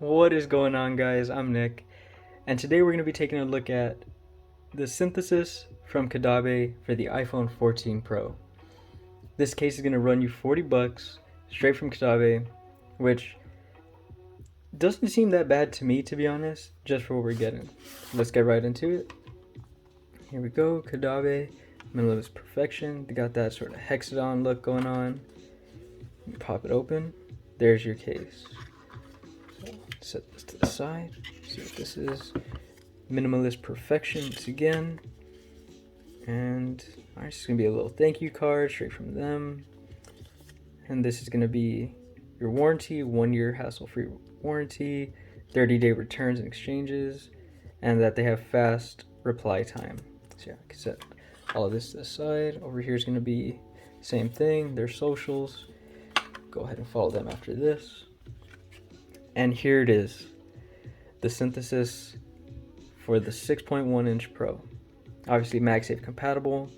What is going on, guys? I'm Nick, and today we're going to be taking a look at the synthesis from Caudabe for the iPhone 14 Pro. This case is going to run you 40 bucks straight from Caudabe, which doesn't seem that bad to me, to be honest, just for what we're getting. Let's get right into it. Here we go, Caudabe, Minimalist Perfection. They got that sort of hexagon look going on. You pop it open. There's your case. Set this to the side. See what this is. Minimalist Perfection once again. And alright, it's gonna be a little thank you card straight from them. And this is gonna be your warranty, 1 year hassle-free warranty, 30-day returns and exchanges, and that they have fast reply time. So yeah, I can set all of this to the side. Over here is gonna be same thing, their socials. Go ahead and follow them after this. And here it is, the synthesis for the 6.1 inch Pro. Obviously MagSafe compatible,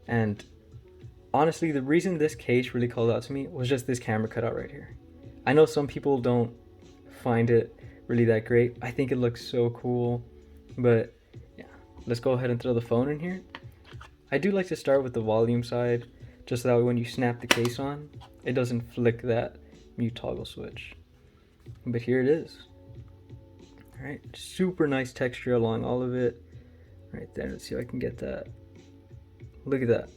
and honestly the reason this case really called out to me was just this camera cutout right here. I know some people don't find it really that great. I think it looks so cool, but yeah, let's go ahead and throw the phone in here. I do like to start with the volume side, just so that way when you snap the case on, it doesn't flick that mute toggle switch. But here it is. Alright, super nice texture along all of it. Right there, let's see if I can get that. Look at that.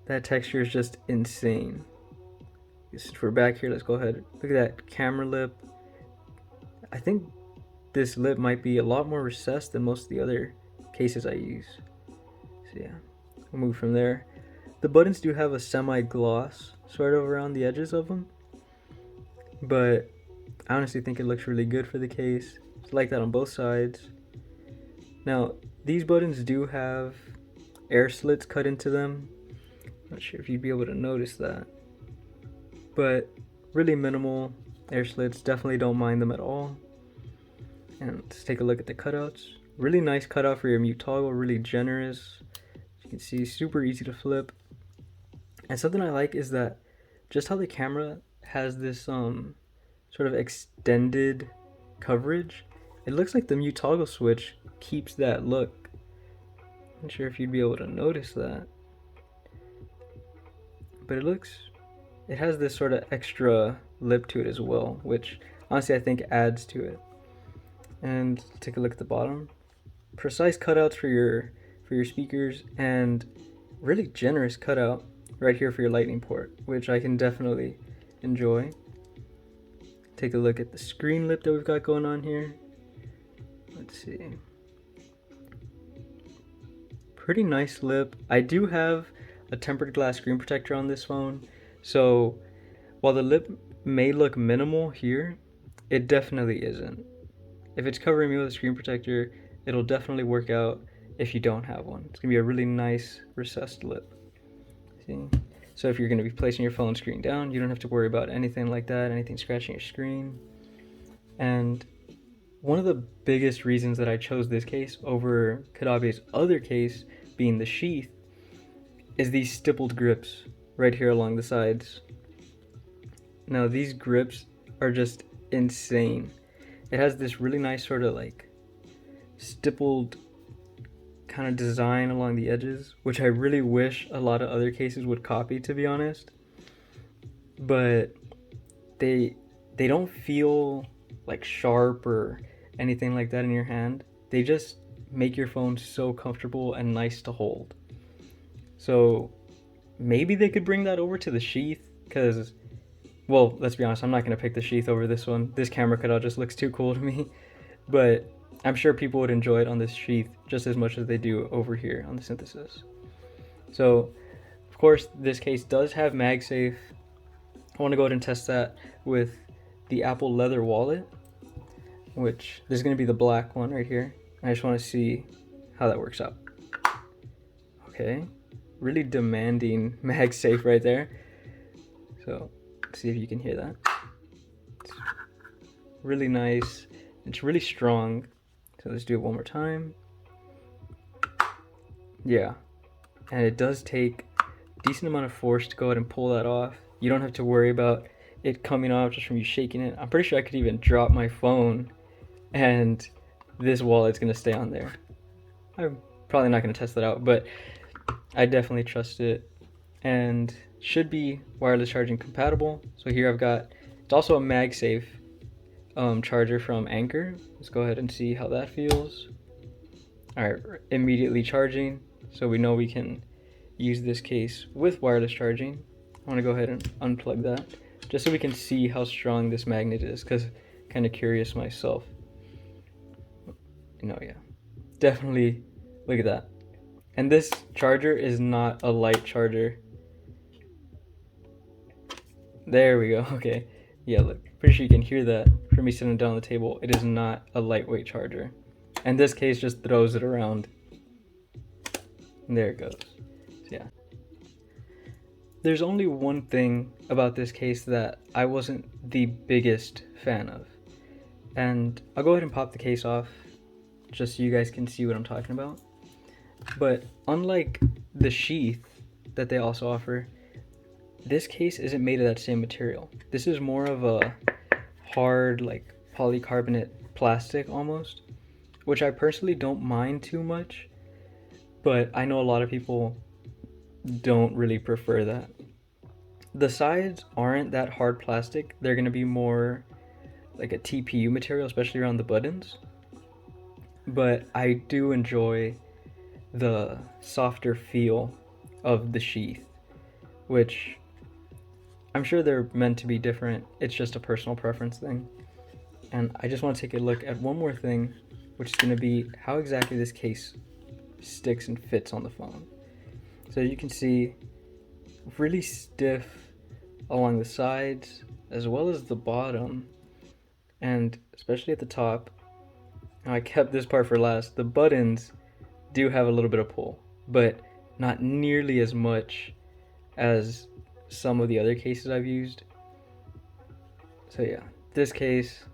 That texture is just insane. Since we're back here, let's go ahead. Look at that camera lip. I think this lip might be a lot more recessed than most of the other cases I use. So yeah, we'll move from there. The buttons do have a semi-gloss sort of around the edges of them, but I honestly think it looks really good for the case. It's like that on both sides. Now, these buttons do have air slits cut into them. Not sure if you'd be able to notice that, but really minimal air slits. Definitely don't mind them at all. And let's take a look at the cutouts. Really nice cutout for your mute toggle, really generous. As you can see, super easy to flip. And something I like is that just how the camera has this sort of extended coverage. It looks like the mute toggle switch keeps that look. I'm not sure if you'd be able to notice that, but it has this sort of extra lip to it as well, which honestly I think adds to it. And take a look at the bottom. Precise cutouts for your speakers, and really generous cutout right here for your lightning port, which I can definitely enjoy. Take a look at the screen lip that we've got going on here. Let's see. Pretty nice lip. I do have a tempered glass screen protector on this phone, so while the lip may look minimal here, it definitely isn't. If it's covering me with a screen protector, it'll definitely work out if you don't have one. It's gonna be a really nice recessed lip. See? So if you're gonna be placing your phone screen down, you don't have to worry about anything like that, anything scratching your screen. And one of the biggest reasons that I chose this case over Caudabe's other case, being the Sheath, is these stippled grips right here along the sides. Now these grips are just insane. It has this really nice sort of like stippled kind of design along the edges, which I really wish a lot of other cases would copy, to be honest. But they don't feel like sharp or anything like that in your hand. They just make your phone so comfortable and nice to hold. So maybe they could bring that over to the Sheath, because, well, let's be honest, I'm not going to pick the Sheath over this one. This camera cutout just looks too cool to me. But I'm sure people would enjoy it on this Sheath just as much as they do over here on the synthesis. So, of course, this case does have MagSafe. I want to go ahead and test that with the Apple leather wallet, which this is going to be the black one right here. I just want to see how that works out. Okay, really demanding MagSafe right there. So, let's see if you can hear that. It's really nice. It's really strong. So let's do it one more time. Yeah, and it does take a decent amount of force to go ahead and pull that off. You don't have to worry about it coming off just from you shaking it. I'm pretty sure I could even drop my phone and this wallet's gonna stay on there. I'm probably not gonna test that out, but I definitely trust it, and should be wireless charging compatible. So here I've got, it's also a MagSafe charger from Anchor. Let's go ahead and see how that feels. All right, immediately charging, so we know we can use this case with wireless charging. I want to go ahead and unplug that just so we can see how strong this magnet is, because kind of curious myself. Yeah, definitely, look at that. And this charger is not a light charger. There we go. Okay, yeah, look, pretty sure you can hear that from me sitting down on the table. It is not a lightweight charger, and this case just throws it around. And there it goes. So yeah, there's only one thing about this case that I wasn't the biggest fan of, and I'll go ahead and pop the case off just so you guys can see what I'm talking about. But unlike the Sheath that they also offer, this case isn't made of that same material. This is more of a hard, like polycarbonate plastic almost, which I personally don't mind too much, but I know a lot of people don't really prefer that. The sides aren't that hard plastic. They're going to be more like a TPU material, especially around the buttons. But I do enjoy the softer feel of the Sheath, which I'm sure they're meant to be different. It's just a personal preference thing. And I just want to take a look at one more thing, which is going to be how exactly this case sticks and fits on the phone. So you can see really stiff along the sides as well as the bottom, and especially at the top. I kept this part for last. The buttons do have a little bit of pull, but not nearly as much as some of the other cases I've used. So yeah, this case,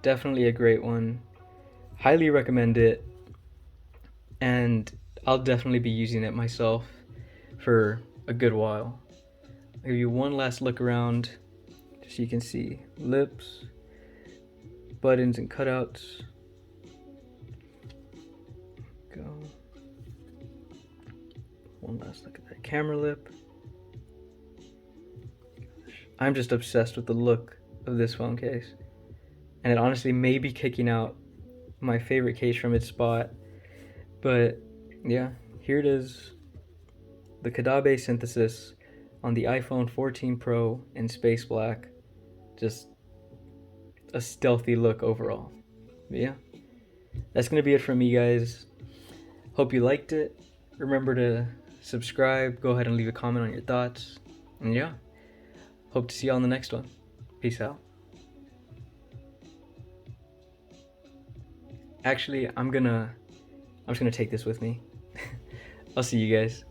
definitely a great one. Highly recommend it, and I'll definitely be using it myself for a good while. I'll give you one last look around just so you can see lips, buttons, and cutouts. Go. One last look at that camera lip. Gosh, I'm just obsessed with the look of this phone case, and it honestly may be kicking out my favorite case from its spot. But yeah, here it is, the Caudabe synthesis on the iPhone 14 Pro in space black. Just a stealthy look overall. But yeah, that's gonna be it from me, guys. Hope you liked it. Remember to subscribe, go ahead and leave a comment on your thoughts, and yeah, hope to see you on the next one. Peace out. Actually, I'm just gonna take this with me. I'll see you guys.